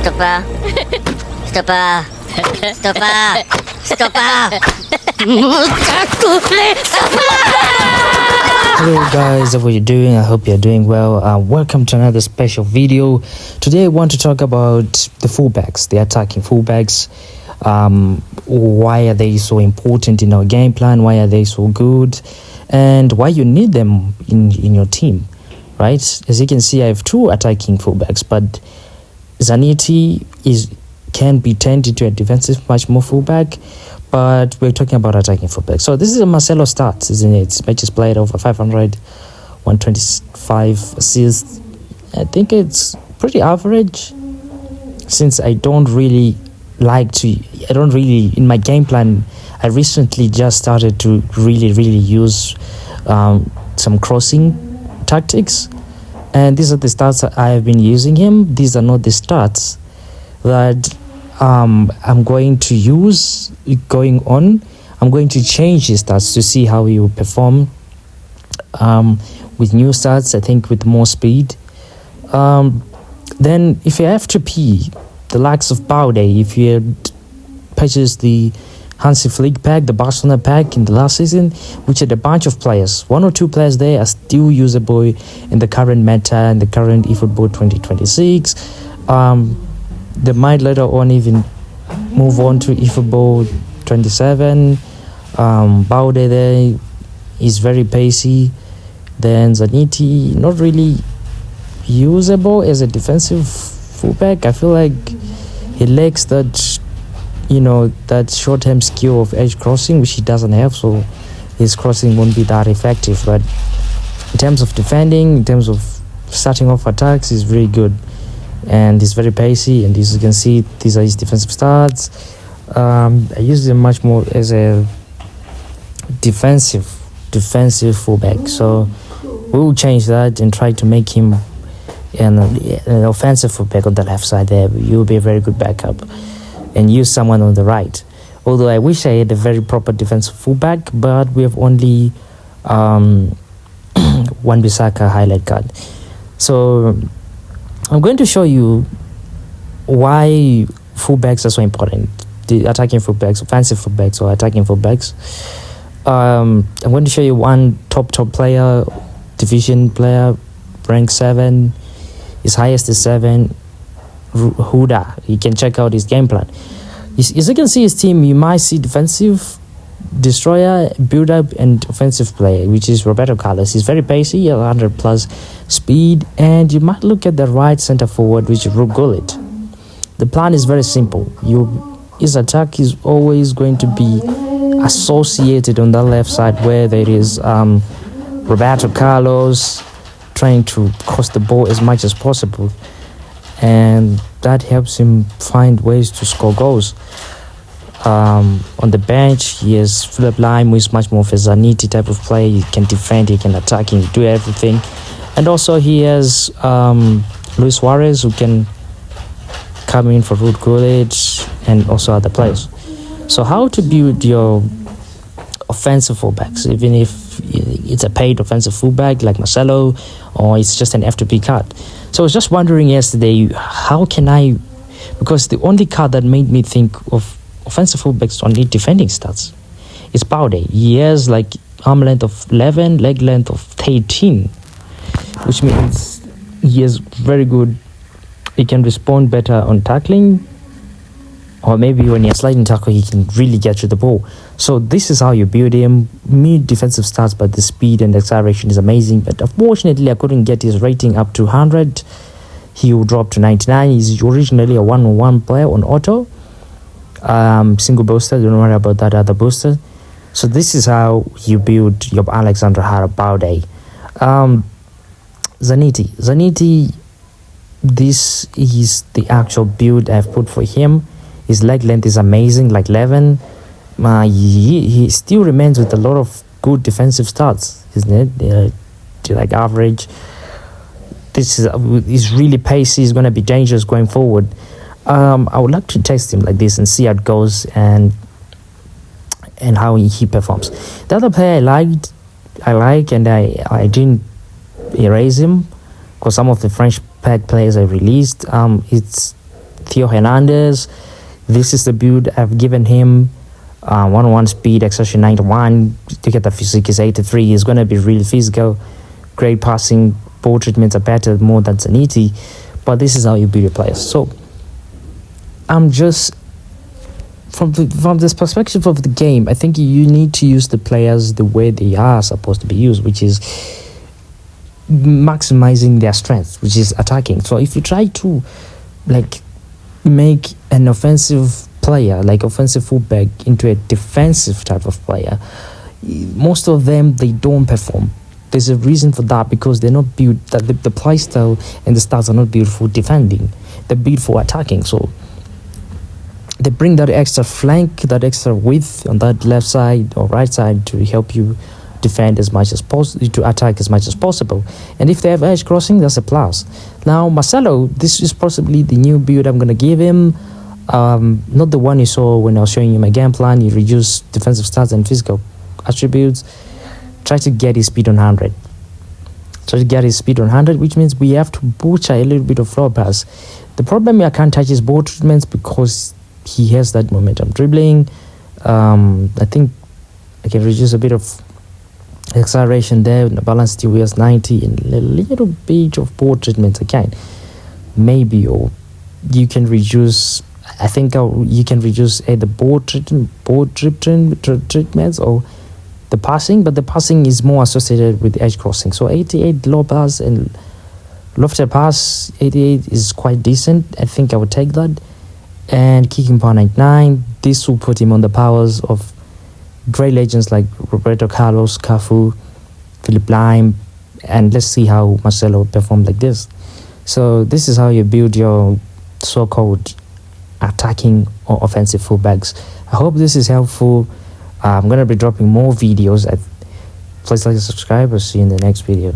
Stopper. Stopper. Stopper. Stopper. Hello guys, how are you doing? I hope you're doing well. Welcome to another special video. Today I want to talk about the fullbacks, the attacking fullbacks. Why are they so important in our game plan? Why are they so good? And why you need them in your team, right? As you can see, I have two attacking fullbacks, but Zanetti can be turned into a defensive much more fullback, but we're talking about attacking fullback. So this is a Marcelo stats, isn't it? Matches played over 500, 125 assists. I think it's pretty average, since I don't really in my game plan, I recently just started to really use some crossing tactics, and these are the stats that I have been using him. These are not the stats that I'm going to use going on. I'm going to change his stats to see how he will perform with new stats, I think with more speed. Then if you have to P the likes of Baude, if you had purchased the Hansi Flick pack, the Barcelona pack in the last season, which had a bunch of players, one or two players there are still usable in the current meta and the current eFootball 2026. They might later on even move on to eFootball 27. Baude there is very pacey. Then Zanetti, not really usable as a defensive fullback. I feel like he lacks that, that short-term skill of edge crossing, which he doesn't have, so his crossing won't be that effective. But in terms of defending, in terms of starting off attacks, he's very good, and he's very pacey. And as you can see, these are his defensive stats. I use him much more as a defensive fullback, so we will change that and try to make him an offensive fullback on the left side there. You'll be a very good backup, and use someone on the right. Although I wish I had a very proper defensive fullback, but we have only one Bissaka highlight card. So I'm going to show you why fullbacks are so important. The attacking fullbacks, offensive fullbacks, or attacking fullbacks. I'm going to show you one top player, division player, rank 7. His highest is 7. Huda. You can check out his game plan. As you can see his team, you might see defensive, destroyer, build up, and offensive player, which is Roberto Carlos. He's very pacey, 100 plus speed, and you might look at the right center forward, which is Gullit. The plan is very simple. His attack is always going to be associated on the left side, where there is Roberto Carlos trying to cross the ball as much as possible, and that helps him find ways to score goals. On the bench, he has Philip Lime, who is much more of a Zanetti type of player. He can defend, he can attack, he can do everything. And also he has Luis Suarez, who can come in for Ruud Gullit, and also other players. So how to build your offensive fullbacks, even if it's a paid offensive fullback like Marcelo, or it's just an F2P card. So I was just wondering yesterday, how can I, because the only card that made me think of offensive fullbacks only defending stats is Baude. He has like arm length of 11, leg length of 13, which means he is very good. He can respond better on tackling, or maybe when you're sliding tackle, he can really get to the ball. So this is how you build him. Mid defensive stats, but the speed and acceleration is amazing. But unfortunately, I couldn't get his rating up to 100. He will drop to 99. He's originally a 1-on-1 player on auto. Single booster, don't worry about that other booster. So this is how you build your Alexander Baude. Zanetti, this is the actual build I've put for him. His leg length is amazing, like 11. He still remains with a lot of good defensive stats, isn't it? Like average. This is really pacey. He's going to be dangerous going forward. I would like to test him like this and see how it goes and how he performs. The other player I like, and I didn't erase him because some of the French pack players I released. It's Theo Hernandez. This is the build I've given him. 101 speed, acceleration 91. To get the physique is 83. He's going to be really physical. Great passing. Ball treatments are better, more than Zanetti. But this is how you build your players. So I'm just from this perspective of the game, I think you need to use the players the way they are supposed to be used, which is maximizing their strengths, which is attacking. So if you try to like make an offensive player, like offensive fullback, into a defensive type of player, most of them, they don't perform. There's a reason for that, because they're not built, that the play style and the styles are not built for defending, they're built for attacking. So they bring that extra flank, that extra width on that left side or right side to help you defend as much as possible, to attack as much as possible. And if they have edge crossing, that's a plus. Now Marcelo, this is possibly the new build I'm going to give him. Not the one you saw when I was showing you my game plan. You reduce defensive stats and physical attributes. Try to get his speed on 100. Try to get his speed on 100, which means we have to butcher a little bit of floor pass. The problem, I can't touch his ball treatments because he has that momentum dribbling. I think I can reduce a bit of acceleration there. The balance still has 90 and a little bit of ball treatments again. Maybe, or you can reduce, I think you can reduce either ball treatments or the passing, but the passing is more associated with edge crossing. So 88 low pass and lofted pass, 88 is quite decent. I think I would take that. And kicking power 99, this will put him on the powers of great legends like Roberto Carlos, Cafu, Philip Lime, and let's see how Marcelo performed like this. So this is how you build your so-called attacking or offensive fullbacks. I hope this is helpful. I'm going to be dropping more videos. Please like and subscribe. I'll see you in the next video.